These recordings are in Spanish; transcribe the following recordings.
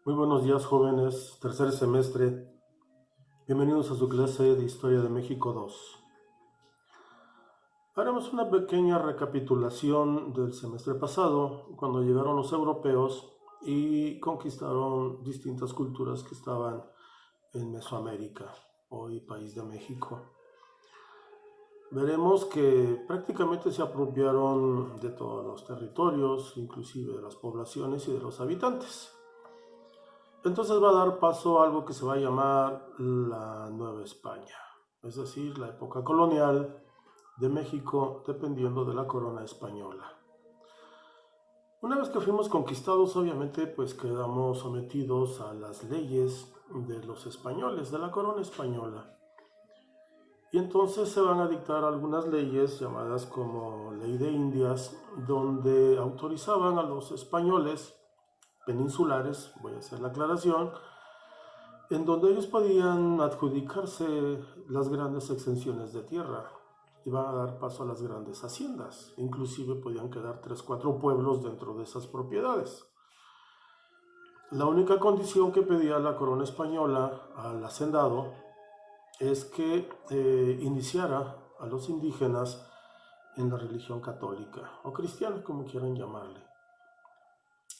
Muy buenos días, jóvenes, tercer semestre. Bienvenidos a su clase de Historia de México 2. Haremos una pequeña recapitulación del semestre pasado, cuando llegaron los europeos y conquistaron distintas culturas que estaban en Mesoamérica, hoy país de México. Veremos que prácticamente se apropiaron de todos los territorios, inclusive de las poblaciones y de los habitantes. Entonces va a dar paso a algo que se va a llamar la Nueva España, es decir, la época colonial de México dependiendo de la corona española. Una vez que fuimos conquistados, obviamente, pues quedamos sometidos a las leyes de los españoles, de la corona española. Y entonces se van a dictar algunas leyes llamadas como Ley de Indias, donde autorizaban a los españoles peninsulares, voy a hacer la aclaración, en donde ellos podían adjudicarse las grandes extensiones de tierra, iban a dar paso a las grandes haciendas, inclusive podían quedar 3 o 4 pueblos dentro de esas propiedades. La única condición que pedía la corona española al hacendado es que iniciara a los indígenas en la religión católica o cristiana, como quieran llamarle.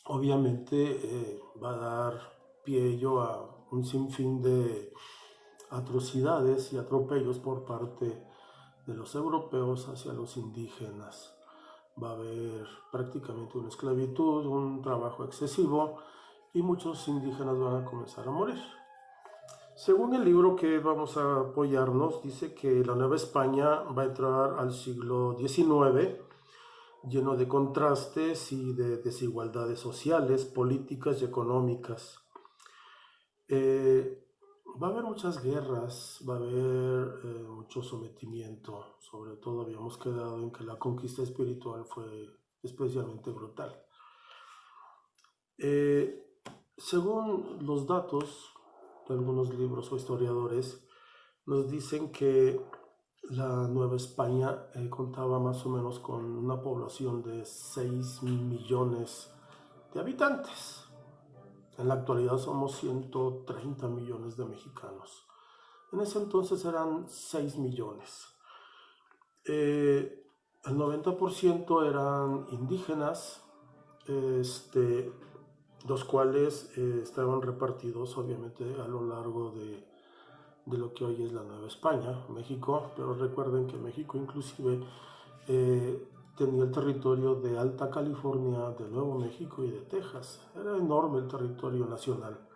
Obviamente va a dar pie ello a un sinfín de atrocidades y atropellos por parte de los europeos hacia los indígenas. Va a haber prácticamente una esclavitud, un trabajo excesivo y muchos indígenas van a comenzar a morir. Según el libro que vamos a apoyarnos, dice que la Nueva España va a entrar al siglo XIX lleno de contrastes y de desigualdades sociales, políticas y económicas. Va a haber muchas guerras, va a haber mucho sometimiento, sobre todo habíamos quedado en que la conquista espiritual fue especialmente brutal. Según los datos de algunos libros o historiadores, nos dicen que la Nueva España contaba más o menos con una población de 6 millones de habitantes. En la actualidad somos 130 millones de mexicanos. En ese entonces eran 6 millones. El 90% eran indígenas, los cuales estaban repartidos obviamente a lo largo de lo que hoy es la Nueva España, México, pero recuerden que México inclusive tenía el territorio de Alta California, de Nuevo México y de Texas. Era enorme el territorio nacional.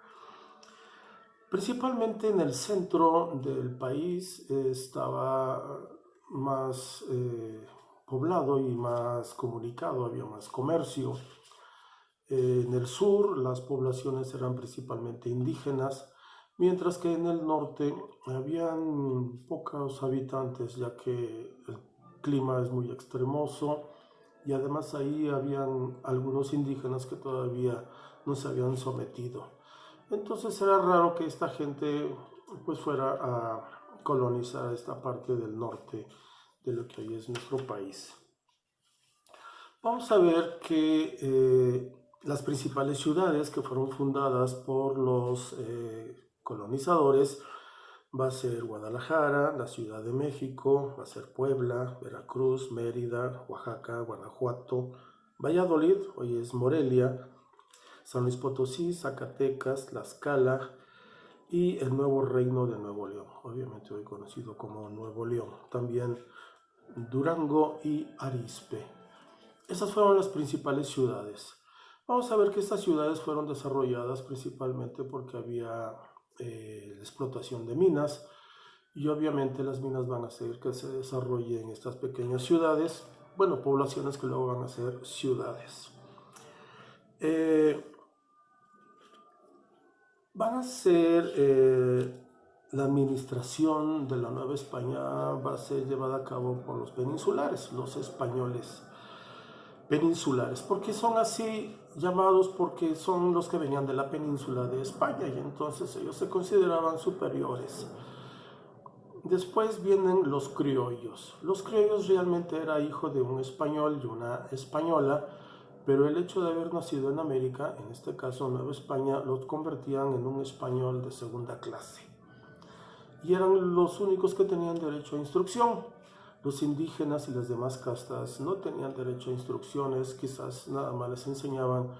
Principalmente en el centro del país estaba más poblado y más comunicado, había más comercio. En el sur las poblaciones eran principalmente indígenas, mientras que en el norte habían pocos habitantes, ya que el clima es muy extremoso y además ahí habían algunos indígenas que todavía no se habían sometido. Entonces era raro que esta gente pues fuera a colonizar esta parte del norte de lo que hoy es nuestro país. Vamos a ver que las principales ciudades que fueron fundadas por los colonizadores va a ser Guadalajara, la Ciudad de México, va a ser Puebla, Veracruz, Mérida, Oaxaca, Guanajuato, Valladolid, hoy es Morelia, San Luis Potosí, Zacatecas, Tlaxcala y el nuevo reino de Nuevo León, obviamente hoy conocido como Nuevo León, también Durango y Arizpe. Esas fueron las principales ciudades. Vamos a ver que estas ciudades fueron desarrolladas principalmente porque había explotación de minas y obviamente las minas van a hacer que se desarrollen estas pequeñas ciudades, bueno, poblaciones que luego van a ser ciudades. Van a ser la administración de la Nueva España va a ser llevada a cabo por los peninsulares, los españoles peninsulares. ¿Por qué son así llamados? Porque son los que venían de la península de España y entonces ellos se consideraban superiores. Después vienen los criollos. Los criollos realmente era hijo de un español y una española, pero el hecho de haber nacido en América, en este caso Nueva España, los convertían en un español de segunda clase. Y eran los únicos que tenían derecho a instrucción. Los indígenas y las demás castas no tenían derecho a instrucciones, quizás nada más les enseñaban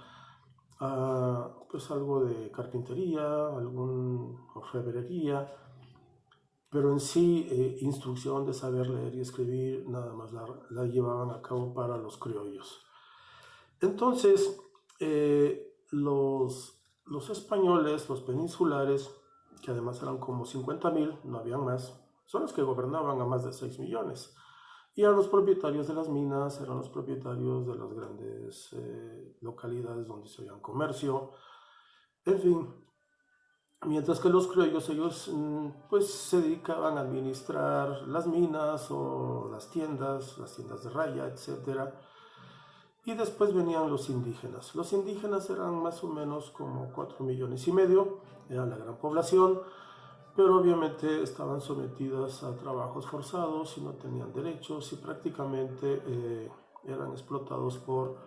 pues algo de carpintería, orfebrería, pero en sí instrucción de saber leer y escribir nada más la llevaban a cabo para los criollos. Entonces, los españoles, los peninsulares, que además eran como 50,000, no habían más, son los que gobernaban a más de 6 millones. Y eran los propietarios de las minas, eran los propietarios de las grandes localidades donde se veía comercio, en fin. Mientras que los criollos, ellos pues se dedicaban a administrar las minas o las tiendas de raya, etc. Y después venían los indígenas. Los indígenas eran más o menos como 4,5 millones, era la gran población, pero obviamente estaban sometidas a trabajos forzados y no tenían derechos y prácticamente eran explotados por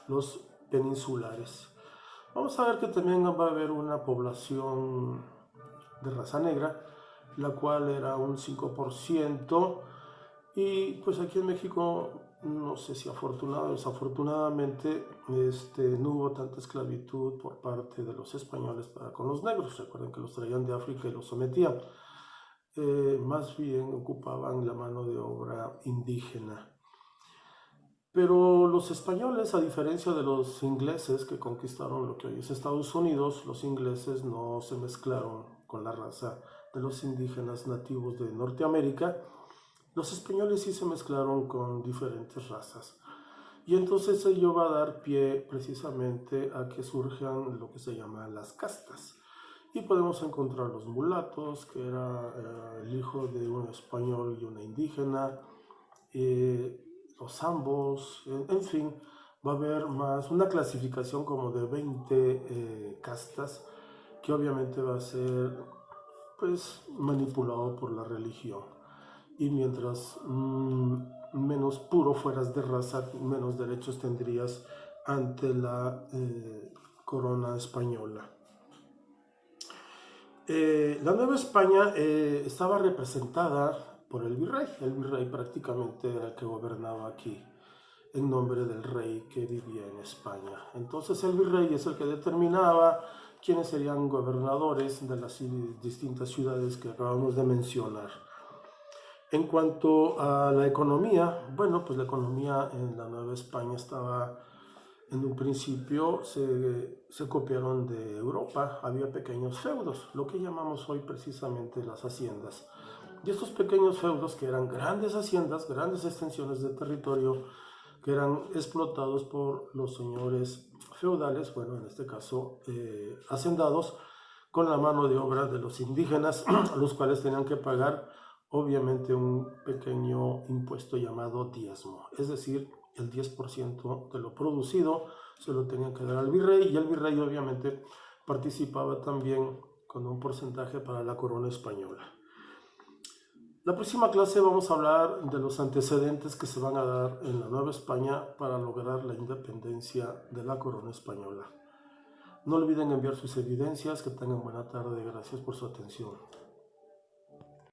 los peninsulares. Vamos a ver que también va a haber una población de raza negra, la cual era un 5%, y pues aquí en México, no sé si afortunado o desafortunadamente, no hubo tanta esclavitud por parte de los españoles para con los negros. Recuerden que los traían de África y los sometían. Más bien ocupaban la mano de obra indígena. Pero los españoles, a diferencia de los ingleses que conquistaron lo que hoy es Estados Unidos, los ingleses no se mezclaron con la raza de los indígenas nativos de Norteamérica. Los españoles sí se mezclaron con diferentes razas. Y entonces ello va a dar pie precisamente a que surjan lo que se llaman las castas. Y podemos encontrar los mulatos, que era el hijo de un español y una indígena, los zambos, en fin, va a haber más una clasificación como de 20 castas, que obviamente va a ser pues manipulado por la religión. Y mientras menos puro fueras de raza, menos derechos tendrías ante la corona española. La Nueva España estaba representada por el virrey. El virrey prácticamente era el que gobernaba aquí en nombre del rey que vivía en España. Entonces el virrey es el que determinaba quiénes serían gobernadores de las distintas ciudades que acabamos de mencionar. En cuanto a la economía, bueno, pues la economía en la Nueva España estaba, en un principio, se copiaron de Europa. Había pequeños feudos, lo que llamamos hoy precisamente las haciendas. Y estos pequeños feudos, que eran grandes haciendas, grandes extensiones de territorio, que eran explotados por los señores feudales, bueno, en este caso hacendados, con la mano de obra de los indígenas, los cuales tenían que pagar obviamente un pequeño impuesto llamado diezmo, es decir, el 10% de lo producido se lo tenían que dar al virrey, y el virrey obviamente participaba también con un porcentaje para la corona española. La próxima clase vamos a hablar de los antecedentes que se van a dar en la Nueva España para lograr la independencia de la corona española. No olviden enviar sus evidencias. Que tengan buena tarde. Gracias por su atención.